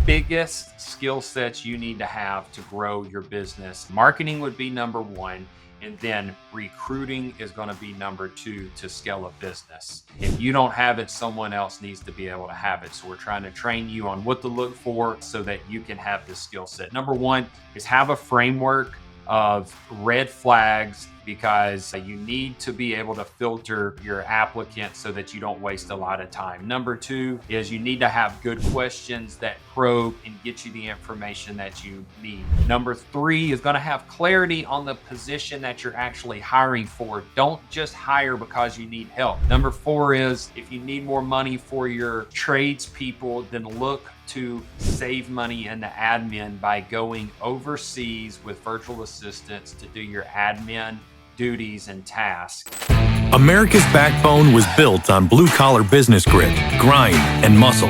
biggest skill sets you need to have to grow your business. Marketing would be number one, and then recruiting is going to be number two to scale a business. If you don't have it, someone else needs to be able to have it. So we're trying to train you on what to look for so that you can have this skill set. Number one is have a framework of red flags, because you need to be able to filter your applicants so that you don't waste a lot of time. Number two is you need to have good questions that probe and get you the information that you need. Number three is going to have clarity on the position that you're actually hiring for. Don't just hire because you need help. Number four is if you need more money for your tradespeople, then look to save money in the admin by going overseas with virtual assistants to do your admin duties and tasks. America's backbone was built on blue-collar business grit, grind, and muscle.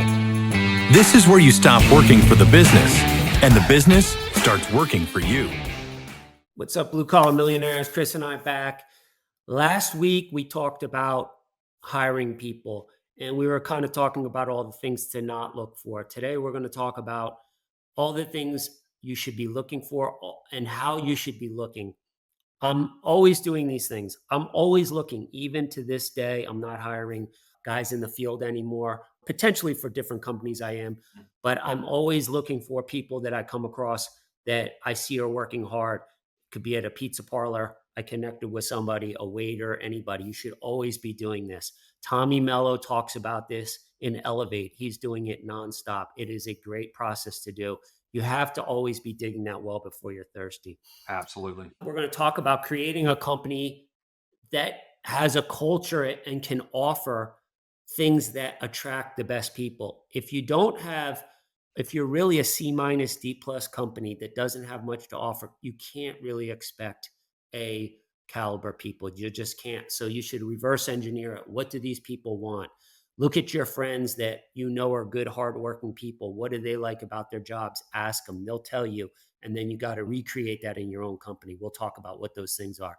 This is where you stop working for the business, and the business starts working for you. What's up, blue-collar millionaires? Chris and I back. Last week, we talked about hiring people, and we were kind of talking about all the things to not look for. Today, we're going to talk about all the things you should be looking for and how you should be looking. I'm always doing these things. I'm always looking. Even to this day, I'm not hiring guys in the field anymore. Potentially for different companies I am, but I'm always looking for people that I come across that I see are working hard. Could be at a pizza parlor. I connected with somebody, a waiter, anybody. You should always be doing this. Tommy Mello talks about this in Elevate. He's doing it nonstop. It is a great process to do. You have to always be digging that well before you're thirsty. Absolutely. We're going to talk about creating a company that has a culture and can offer things that attract the best people. If you're really a C minus D plus company that doesn't have much to offer, you can't really expect A caliber people. You just can't. So you should reverse engineer it. What do these people want? Look at your friends that you know are good, hardworking people. What do they like about their jobs? Ask them. They'll tell you. And then you got to recreate that in your own company. We'll talk about what those things are.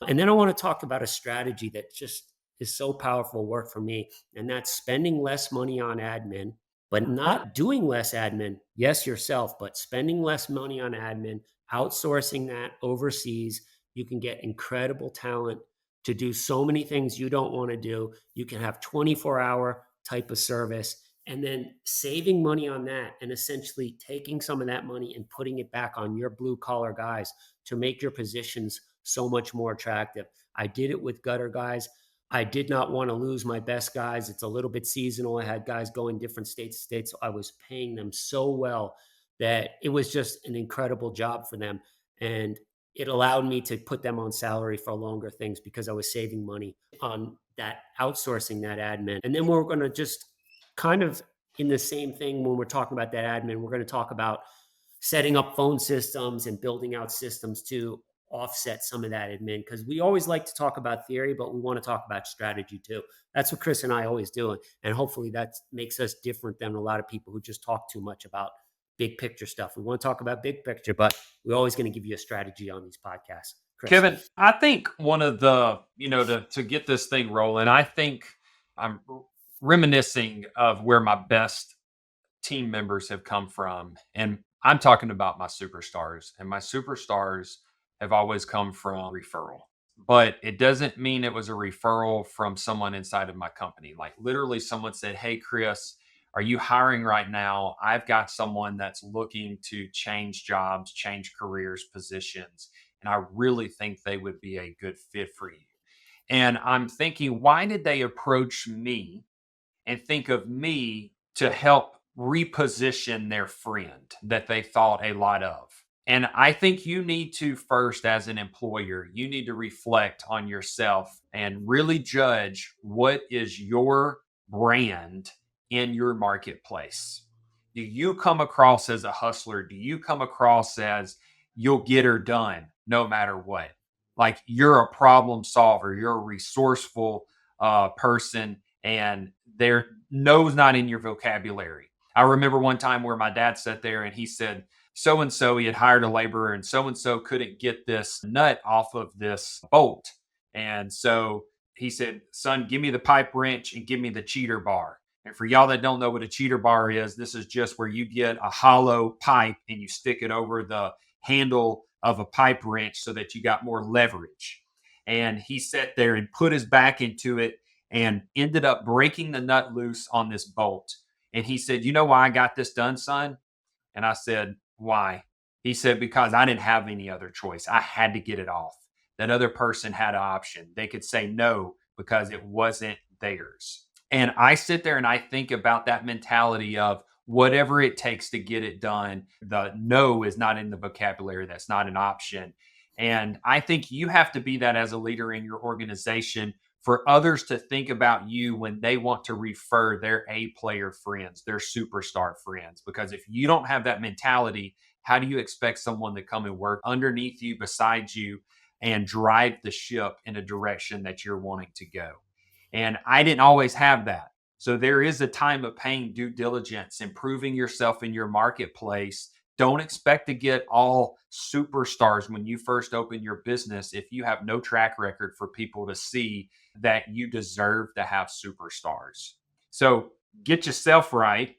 And then I want to talk about a strategy that just is so powerful, work for me. And that's spending less money on admin, but not doing less admin. Yes, yourself, but spending less money on admin, outsourcing that overseas. You can get incredible talent to do so many things you don't want to do. You can have 24-hour type of service, and then saving money on that and essentially taking some of that money and putting it back on your blue collar guys to make your positions so much more attractive. I did it with gutter guys. I did not want to lose my best guys. It's a little bit seasonal. I had guys going different states to states. So I was paying them so well that it was just an incredible job for them. And it allowed me to put them on salary for longer things because I was saving money on that, outsourcing that admin. And then we're going to just kind of in the same thing when we're talking about that admin, we're going to talk about setting up phone systems and building out systems to offset some of that admin, because we always like to talk about theory, but we want to talk about strategy too. That's what Chris and I always do. And hopefully that makes us different than a lot of people who just talk too much about big picture stuff. We want to talk about big picture, but we're always going to give you a strategy on these podcasts. Chris. Kevin, I think one of the, to get this thing rolling, I think I'm reminiscing of where my best team members have come from. And I'm talking about my superstars, and my superstars have always come from referral. But it doesn't mean it was a referral from someone inside of my company. Like literally someone said, "Hey, Chris, are you hiring right now? I've got someone that's looking to change jobs, change careers, positions, and I really think they would be a good fit for you." And I'm thinking, why did they approach me and think of me to help reposition their friend that they thought a lot of? And I think you need to first, as an employer, you need to reflect on yourself and really judge what is your brand in your marketplace. Do you come across as a hustler? Do you come across as you'll get her done no matter what? Like you're a problem solver, you're a resourceful person, and their no's not in your vocabulary. I remember one time where my dad sat there and he said, so-and-so, he had hired a laborer, and so-and-so couldn't get this nut off of this bolt. And so he said, "Son, give me the pipe wrench and give me the cheater bar." And for y'all that don't know what a cheater bar is, this is just where you get a hollow pipe and you stick it over the handle of a pipe wrench so that you got more leverage. And he sat there and put his back into it and ended up breaking the nut loose on this bolt. And he said, "You know why I got this done, son?" And I said, "Why?" He said, "Because I didn't have any other choice. I had to get it off. That other person had an option. They could say no because it wasn't theirs." And I sit there and I think about that mentality of whatever it takes to get it done. The no is not in the vocabulary. That's not an option. And I think you have to be that as a leader in your organization for others to think about you when they want to refer their A player friends, their superstar friends. Because if you don't have that mentality, how do you expect someone to come and work underneath you, beside you, and drive the ship in a direction that you're wanting to go? And I didn't always have that. So there is a time of paying due diligence, improving yourself in your marketplace. Don't expect to get all superstars when you first open your business if you have no track record for people to see that you deserve to have superstars. So get yourself right,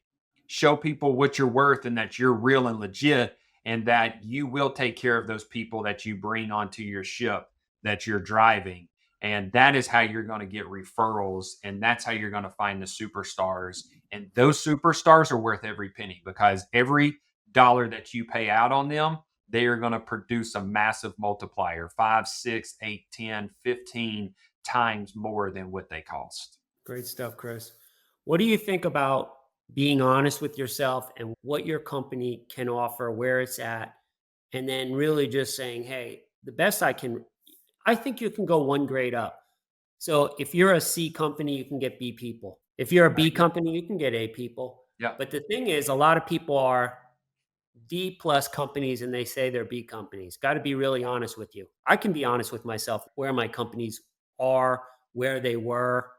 show people what you're worth and that you're real and legit, and that you will take care of those people that you bring onto your ship that you're driving. And that is how you're going to get referrals. And that's how you're going to find the superstars. And those superstars are worth every penny, because every dollar that you pay out on them, they are going to produce a massive multiplier, 5, 6, 8, 10, 15 times more than what they cost. Great stuff, Chris. What do you think about being honest with yourself and what your company can offer, where it's at, and then really just saying, hey, the best I think you can go one grade up. So if you're a C company, you can get B people. If you're a B company, you can get A people. Yeah. But the thing is, a lot of people are D plus companies and they say they're B companies. Got to be really honest with you. I can be honest with myself where my companies are, where they were,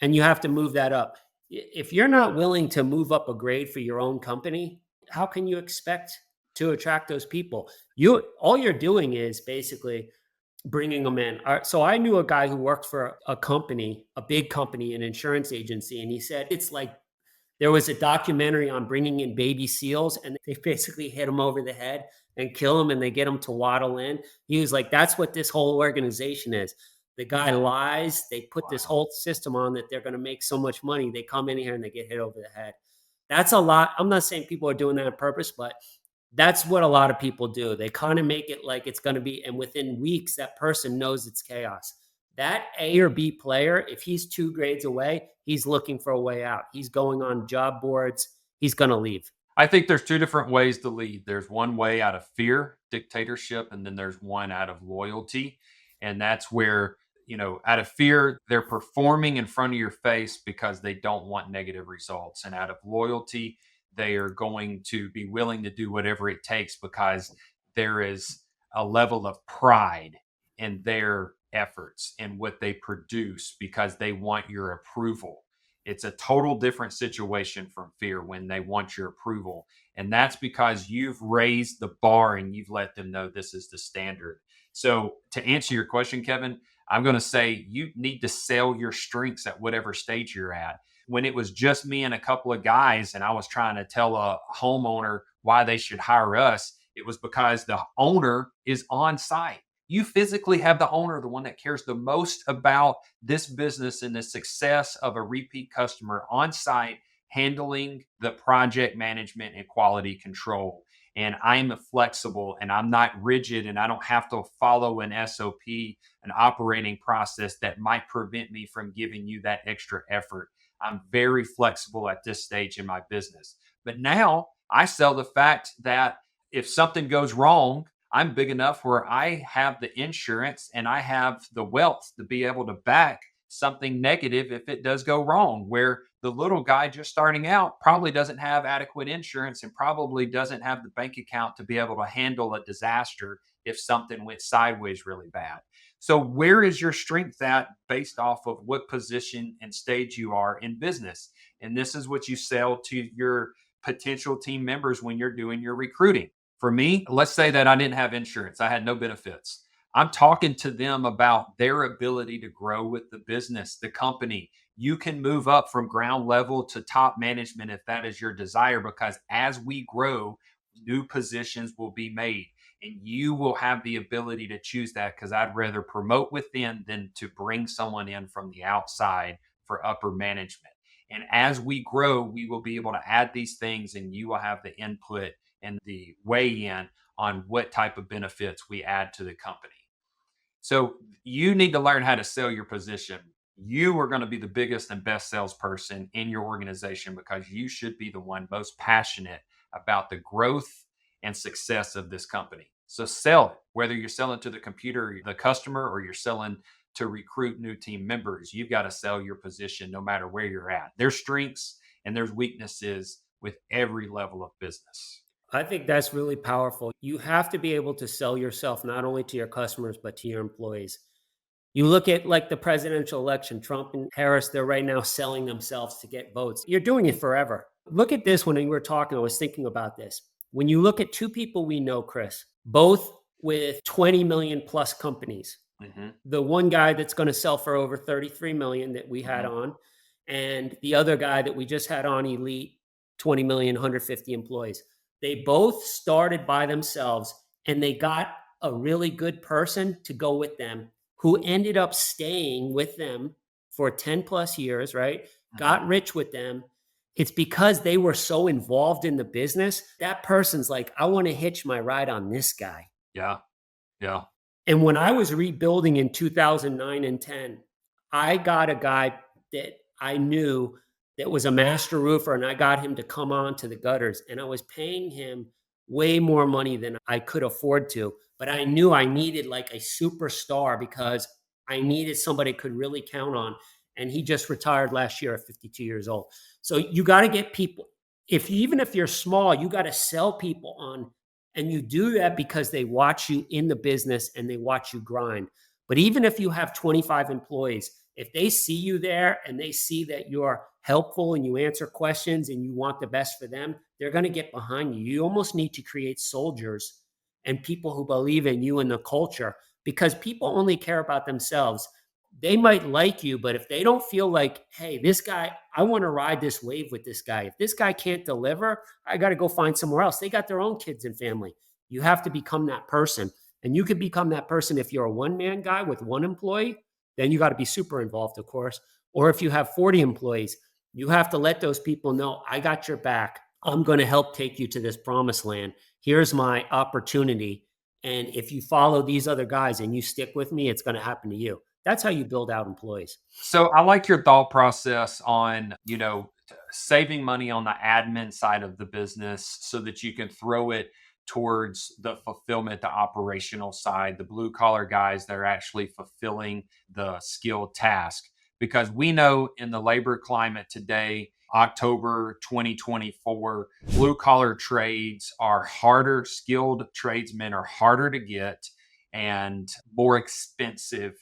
and you have to move that up. If you're not willing to move up a grade for your own company, how can you expect to attract those people? All you're doing is basically bringing them in. So I knew a guy who worked for a company, a big company, an insurance agency, and he said it's like there was a documentary on bringing in baby seals, and they basically hit them over the head and kill them, and they get them to waddle in. He was like, that's what this whole organization is. The guy lies. They put this whole system on that they're going to make so much money. They come in here and they get hit over the head. That's a lot. I'm not saying people are doing that on purpose, but that's what a lot of people do. They kind of make it like it's going to be, and within weeks, that person knows it's chaos. That A or B player, if he's 2 grades away, he's looking for a way out. He's going on job boards. He's going to leave. I think there's 2 different ways to lead. There's one way out of fear, dictatorship, and then there's one out of loyalty. And that's where, out of fear, they're performing in front of your face because they don't want negative results. And out of loyalty, they are going to be willing to do whatever it takes because there is a level of pride in their efforts and what they produce because they want your approval. It's a total different situation from fear when they want your approval. And that's because you've raised the bar and you've let them know this is the standard. So to answer your question, Kevin, I'm going to say you need to sell your strengths at whatever stage you're at. When it was just me and a couple of guys and I was trying to tell a homeowner why they should hire us, it was because the owner is on site. You physically have the owner, the one that cares the most about this business and the success of a repeat customer on site, handling the project management and quality control. And I'm flexible and I'm not rigid and I don't have to follow an SOP, an operating process that might prevent me from giving you that extra effort. I'm very flexible at this stage in my business. But now I sell the fact that if something goes wrong, I'm big enough where I have the insurance and I have the wealth to be able to back something negative if it does go wrong, where the little guy just starting out probably doesn't have adequate insurance and probably doesn't have the bank account to be able to handle a disaster if something went sideways really bad. So where is your strength at based off of what position and stage you are in business? And this is what you sell to your potential team members when you're doing your recruiting. For me, let's say that I didn't have insurance. I had no benefits. I'm talking to them about their ability to grow with the business, the company, You can move up from ground level to top management if that is your desire, because as we grow, new positions will be made and you will have the ability to choose that, because I'd rather promote within than to bring someone in from the outside for upper management. And as we grow, we will be able to add these things and you will have the input and the weigh in on what type of benefits we add to the company. So you need to learn how to sell your position. You are going to be the biggest and best salesperson in your organization because you should be the one most passionate about the growth and success of this company. So sell it, whether you're selling to the computer, the customer, or you're selling to recruit new team members. You've got to sell your position no matter where you're at. There's strengths and there's weaknesses with every level of business. I think that's really powerful. You have to be able to sell yourself not only to your customers, but to your employees. You look at like the presidential election, Trump and Harris, they're right now selling themselves to get votes. You're doing it forever. Look at this when we were talking, I was thinking about this. When you look at two people we know, Chris, both with 20 million plus companies, Mm-hmm. the one guy that's going to sell for over 33 million that we had Mm-hmm. on, and the other guy that we just had on, Elite, 20 million, 150 employees. They both started by themselves and they got a really good person to go with them who ended up staying with them for 10 plus years, right? Mm-hmm. Got rich with them. It's because they were so involved in the business. That person's like, I want to hitch my ride on this guy. Yeah. Yeah. And when I was rebuilding in 2009 and 10, I got a guy that I knew that was a master roofer, and I got him to come on to the gutters. And I was paying him way more money than I could afford to. But I knew I needed like a superstar because I needed somebody I could really count on. And he just retired last year at 52 years old. So you got to get people, even if you're small, you got to sell people on, and you do that because they watch you in the business and they watch you grind. But even if you have 25 employees, if they see you there and they see that you're helpful and you answer questions and you want the best for them, they're going to get behind you. You almost need to create soldiers and people who believe in you and the culture, because people only care about themselves. They might like you, but if they don't feel like, hey, this guy, I want to ride this wave with this guy. If this guy can't deliver, I got to go find somewhere else. They got their own kids and family. You have to become that person. And you could become that person if you're a one-man guy with one employee, then you got to be super involved, of course. Or if you have 40 employees, you have to let those people know, I got your back. I'm going to help take you to this promised land. Here's my opportunity. And if you follow these other guys and you stick with me, it's going to happen to you. That's how you build out employees. So I like your thought process on, saving money on the admin side of the business so that you can throw it towards the fulfillment, the operational side, the blue collar guys that are actually fulfilling the skilled task. Because we know in the labor climate today, October 2024, blue collar trades are harder, skilled tradesmen are harder to get and more expensive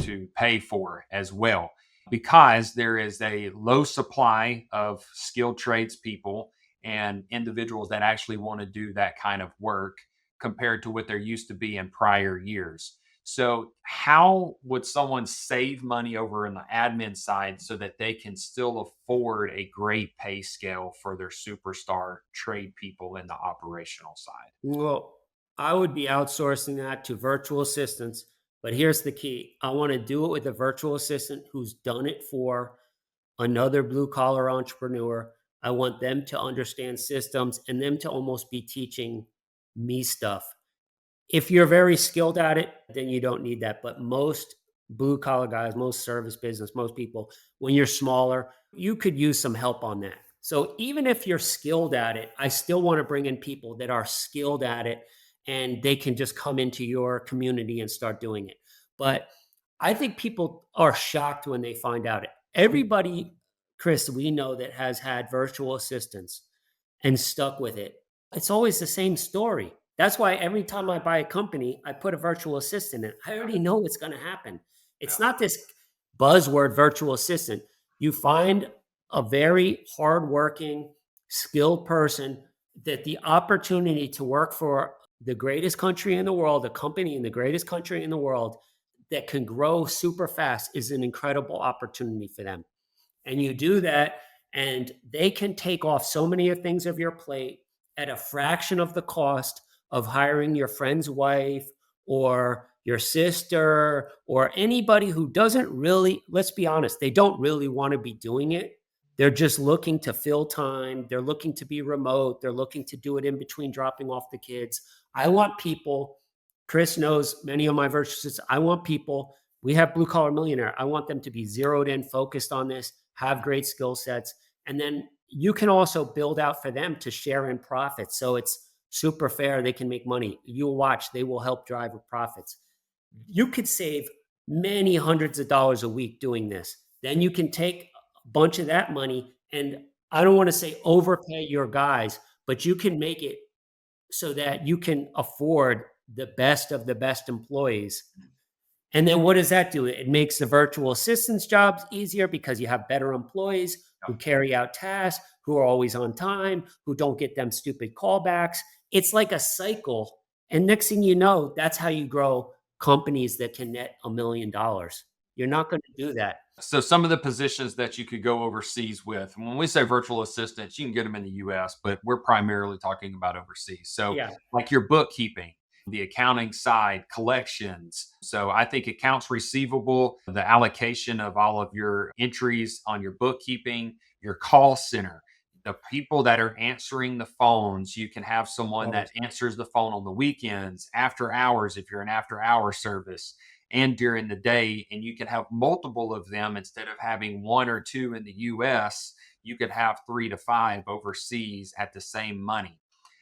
to pay for as well, because there is a low supply of skilled tradespeople and individuals that actually want to do that kind of work compared to what there used to be in prior years. So, how would someone save money over in the admin side so that they can still afford a great pay scale for their superstar trade people in the operational side? Well, I would be outsourcing that to virtual assistants. But here's the key, I want to do it with a virtual assistant who's done it for another blue collar entrepreneur. I want them to understand systems and them to almost be teaching me stuff. If you're very skilled at it, then you don't need that. But most blue collar guys, most service business, most people, when you're smaller, you could use some help on that. So even if you're skilled at it, I still want to bring in people that are skilled at it and they can just come into your community and start doing it. But I think people are shocked when they find out it. Everybody, Chris, we know that has had virtual assistants and stuck with it. It's always the same story. That's why every time I buy a company, I put a virtual assistant in. I already know what's going to happen. It's not this buzzword virtual assistant. You find a very hardworking, skilled person that the opportunity to work for the greatest country in the world, a company in the greatest country in the world that can grow super fast is an incredible opportunity for them. And you do that, and they can take off so many things of your plate at a fraction of the cost of hiring your friend's wife or your sister or anybody who doesn't really, let's be honest, they don't really want to be doing it. They're just looking to fill time. They're looking to be remote. They're looking to do it in between dropping off the kids. I want people, Chris knows many of my virtual assistants. I want people, we have Blue Collar Millionaire. I want them to be zeroed in, focused on this, have great skill sets. And then you can also build out for them to share in profits. So it's super fair. They can make money. You'll watch, they will help drive with profits. You could save many hundreds of dollars a week doing this. Then you can take a bunch of that money and, I don't want to say overpay your guys, but you can make it so that you can afford the best of the best employees. And then what does that do? It makes the virtual assistants jobs easier because you have better employees who carry out tasks, who are always on time, who don't get them stupid callbacks. It's like a cycle. And next thing you know, that's how you grow companies that can net $1 million. You're not going to do that. So some of the positions that you could go overseas with, when we say virtual assistants, you can get them in the US, but we're primarily talking about overseas. So Yeah. like your bookkeeping, the accounting side, collections. So I think accounts receivable, the allocation of all of your entries on your bookkeeping, your call center, the people that are answering the phones, you can have someone that answers the phone on the weekends, after hours, if you're an after hour service, and during the day. And you can have multiple of them instead of having one or two in the US. You could have 3 to 5 overseas at the same money.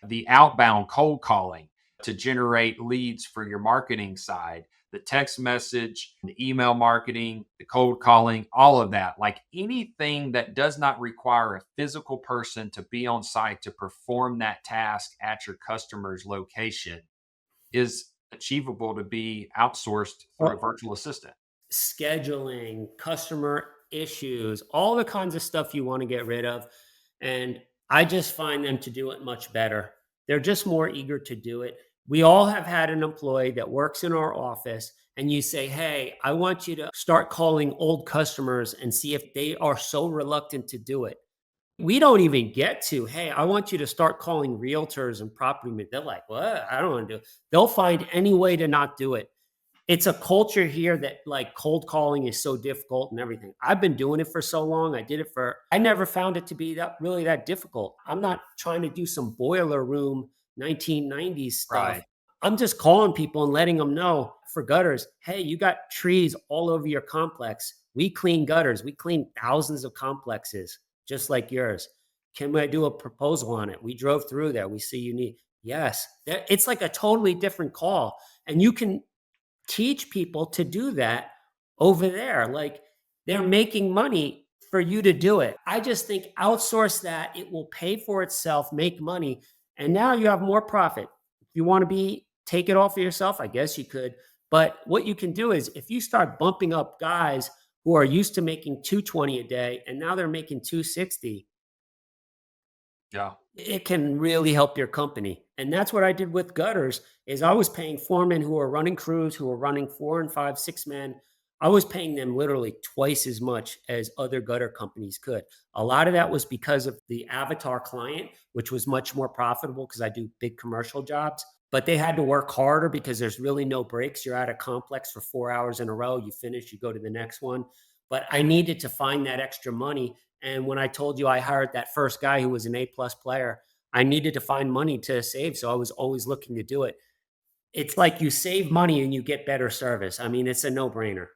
The outbound cold calling to generate leads for your marketing side, the text message, the email marketing, the cold calling, all of that. Like anything that does not require a physical person to be on site to perform that task at your customer's location is achievable to be outsourced through a virtual assistant. Scheduling, customer issues, all the kinds of stuff you want to get rid of. And I just find them to do it much better. They're just more eager to do it. We all have had an employee that works in our office, and you say, hey, I want you to start calling old customers and see if they are so reluctant to do it. We don't even get to, hey, I want you to start calling realtors and property. They're like, what? I don't want to do it. They'll find any way to not do it. It's a culture here that like cold calling is so difficult and everything. I've been doing it for so long. I never found it to be that really that difficult. I'm not trying to do some boiler room 1990s stuff. Right. I'm just calling people and letting them know for gutters. Hey, you got trees all over your complex. We clean gutters. We clean thousands of complexes just like yours. Can I do a proposal on it? We drove through there. We see you need. Yes. It's like a totally different call. And you can teach people to do that over there. Like they're making money for you to do it. I just think outsource that. It will pay for itself, make money. And now you have more profit. If you want to take it all for yourself, I guess you could. But what you can do is if you start bumping up guys who are used to making 220 a day and now they're making 260, Yeah. it can really help your company. And that's what I did with gutters is I was paying foremen who are running crews, who are running 4 and 5, 6 men. I was paying them literally twice as much as other gutter companies could. A lot of that was because of the avatar client, which was much more profitable because I do big commercial jobs. But they had to work harder because there's really no breaks. You're at a complex for 4 hours in a row. You finish, you go to the next one. But I needed to find that extra money. And when I told you I hired that first guy who was an A-plus player, I needed to find money to save. So I was always looking to do it. It's like you save money and you get better service. I mean, it's a no-brainer.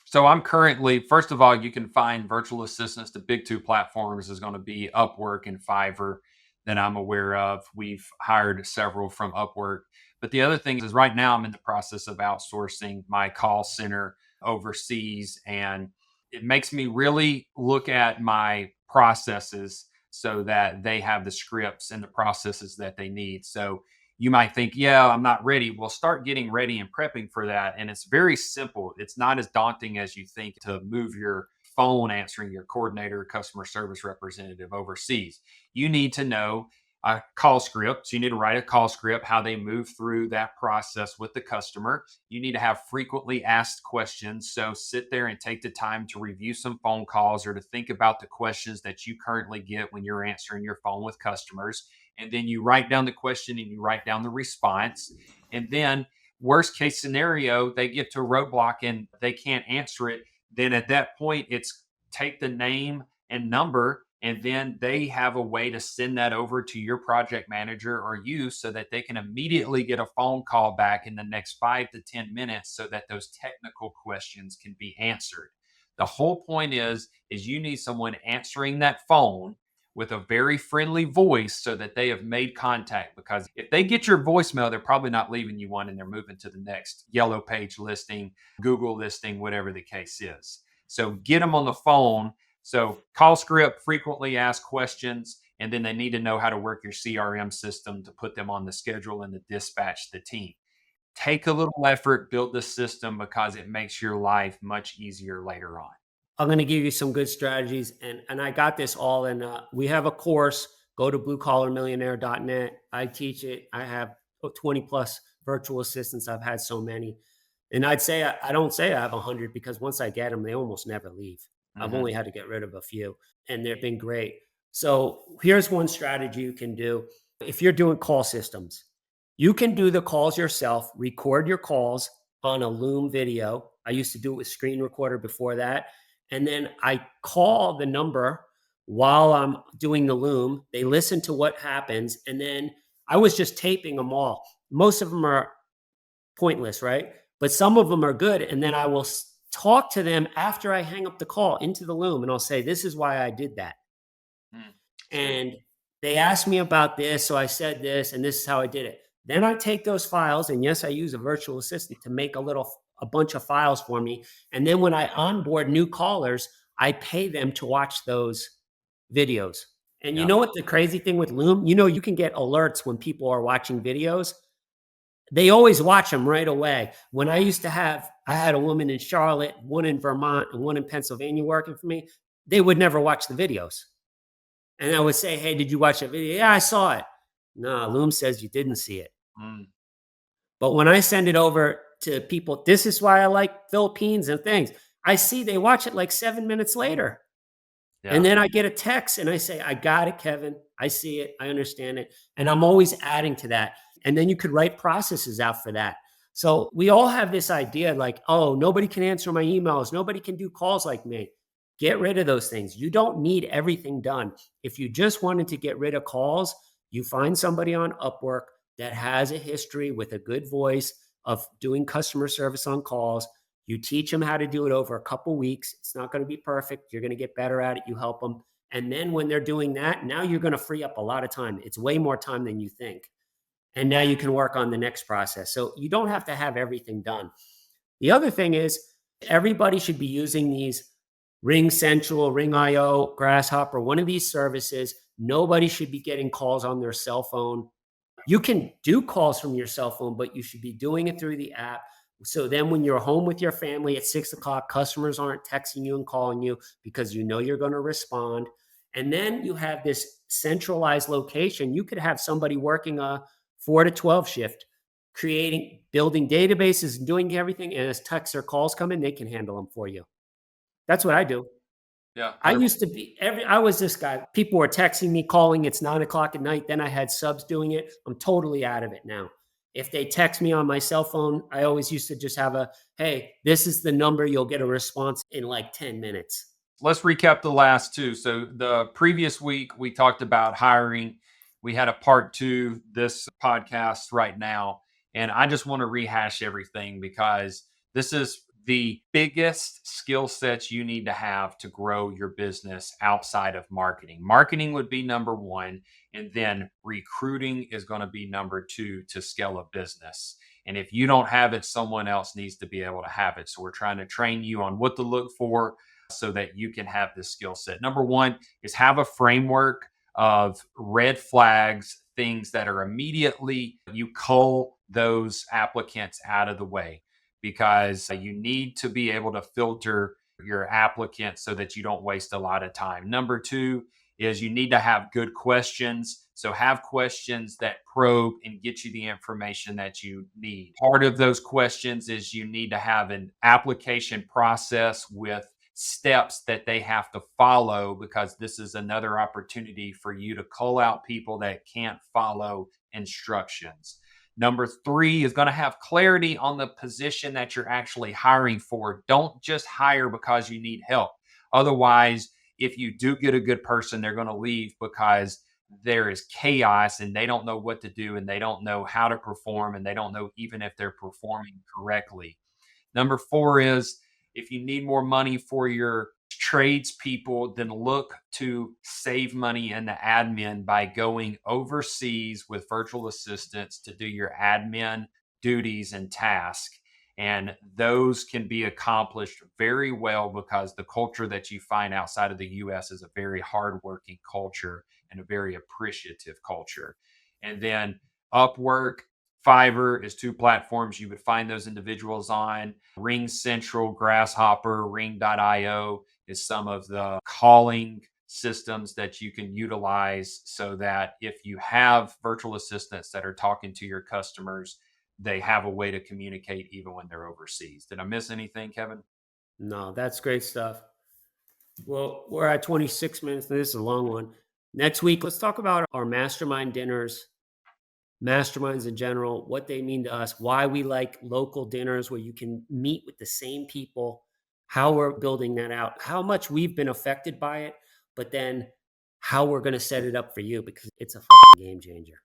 So I'm currently, first of all, you can find virtual assistants. The big two platforms is going to be Upwork and Fiverr that I'm aware of. We've hired several from Upwork. But the other thing is right now I'm in the process of outsourcing my call center overseas. And it makes me really look at my processes so that they have the scripts and the processes that they need. So you might think, yeah, I'm not ready. Well, start getting ready and prepping for that. And it's very simple. It's not as daunting as you think to move your phone answering your coordinator, customer service representative overseas. You need to know a call script. So you need to write a call script, how they move through that process with the customer. You need to have frequently asked questions. So sit there and take the time to review some phone calls or to think about the questions that you currently get when you're answering your phone with customers. And then you write down the question and you write down the response. And then, worst case scenario, they get to a roadblock and they can't answer it. Then at that point, it's take the name and number, and then they have a way to send that over to your project manager or you so that they can immediately get a phone call back in the next 5 to 10 minutes so that those technical questions can be answered. The whole point is you need someone answering that phone with a very friendly voice so that they have made contact, because if they get your voicemail, they're probably not leaving you one and they're moving to the next yellow page listing, Google listing, whatever the case is. So get them on the phone. So call script, frequently asked questions, and then they need to know how to work your CRM system to put them on the schedule and to dispatch the team. Take a little effort, build the system, because it makes your life much easier later on. I'm going to give you some good strategies. And I got this all in, we have a course, go to bluecollarmillionaire.net. I teach it. I have 20 plus virtual assistants. I've had so many. And I'd say, I don't say I have 100 because once I get them, they almost never leave. I've only had to get rid of a few and they've been great. So here's one strategy you can do. If you're doing call systems, you can do the calls yourself, record your calls on a Loom video. I used to do it with screen recorder before that. And then I call the number while I'm doing the Loom. They listen to what happens. And then I was just taping them all. Most of them are pointless, right? But some of them are good. And then I will talk to them after I hang up the call into the Loom. And I'll say, this is why I did that. And they asked me about this. So I said this, and this is how I did it. Then I take those files. And yes, I use a virtual assistant to make a bunch of files for me. And then when I onboard new callers, I pay them to watch those videos. And you know what the crazy thing with Loom, you can get alerts when people are watching videos. They always watch them right away. When I had a woman in Charlotte, one in Vermont, and one in Pennsylvania working for me. They would never watch the videos. And I would say, hey, did you watch that video? Yeah, I saw it. No, Loom says you didn't see it. But when I send it over to people, this is why I like Philippines and things. I see they watch it like 7 minutes later. And then I get a text and I say, I got it, Kevin. I see it. I understand it. And I'm always adding to that. And then you could write processes out for that. So we all have this idea like, oh, nobody can answer my emails. Nobody can do calls like me. Get rid of those things. You don't need everything done. If you just wanted to get rid of calls, you find somebody on Upwork that has a history with a good voice of doing customer service on calls. You teach them how to do it over a couple weeks. It's not going to be perfect. You're going to get better at it. You help them. And then when they're doing that, now you're going to free up a lot of time. It's way more time than you think. And now you can work on the next process. So you don't have to have everything done. The other thing is everybody should be using these Ring Central, Ring IO, Grasshopper, one of these services. Nobody should be getting calls on their cell phone. You can do calls from your cell phone, but you should be doing it through the app. So then when you're home with your family at 6 o'clock, customers aren't texting you and calling you because you know you're going to respond. And then you have this centralized location. You could have somebody working a 4 to 12 shift, building databases and doing everything. And as texts or calls come in, they can handle them for you. That's what I do. Yeah. I used to be I was this guy. People were texting me, calling. It's 9 o'clock at night. Then I had subs doing it. I'm totally out of it now. If they text me on my cell phone, I always used to just have hey, this is the number. You'll get a response in like 10 minutes. Let's recap the last two. So the previous week, we talked about hiring. We had a part 2, this podcast right now. And I just want to rehash everything because this is the biggest skill sets you need to have to grow your business outside of marketing. Marketing would be number 1, and then recruiting is going to be number 2 to scale a business. And if you don't have it, someone else needs to be able to have it. So we're trying to train you on what to look for so that you can have this skill set. Number 1 is have a framework of red flags, things that are immediately, you cull those applicants out of the way, because you need to be able to filter your applicants so that you don't waste a lot of time. Number 2 is you need to have good questions. So have questions that probe and get you the information that you need. Part of those questions is you need to have an application process with steps that they have to follow, because this is another opportunity for you to call out people that can't follow instructions. Number three is going to have clarity on the position that you're actually hiring for. Don't just hire because you need help. Otherwise, if you do get a good person, they're going to leave because there is chaos and they don't know what to do and they don't know how to perform and they don't know even if they're performing correctly. Number four is, if you need more money for your tradespeople, then look to save money in the admin by going overseas with virtual assistants to do your admin duties and tasks. And those can be accomplished very well because the culture that you find outside of the US is a very hardworking culture and a very appreciative culture. And then Upwork, Fiverr is two platforms you would find those individuals on. Ring Central, Grasshopper, Ring.io is some of the calling systems that you can utilize so that if you have virtual assistants that are talking to your customers, they have a way to communicate even when they're overseas. Did I miss anything, Kevin? No, that's great stuff. Well, we're at 26 minutes. This is a long one. Next week, let's talk about our mastermind dinners, masterminds in general, what they mean to us, why we like local dinners where you can meet with the same people, how we're building that out, how much we've been affected by it, but then how we're going to set it up for you, because it's a fucking game changer.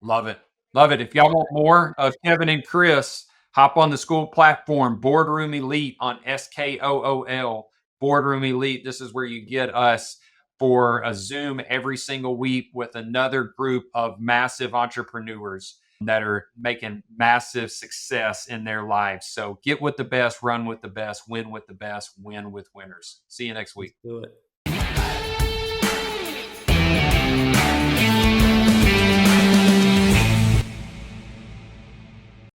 Love it. Love it. If y'all want more of Kevin and Chris, hop on the school platform, Boardroom Elite on SKOOL, Boardroom Elite. This is where you get us for a Zoom every single week with another group of massive entrepreneurs that are making massive success in their lives. So get with the best, run with the best, win with the best, win with winners. See you next week. Let's do it.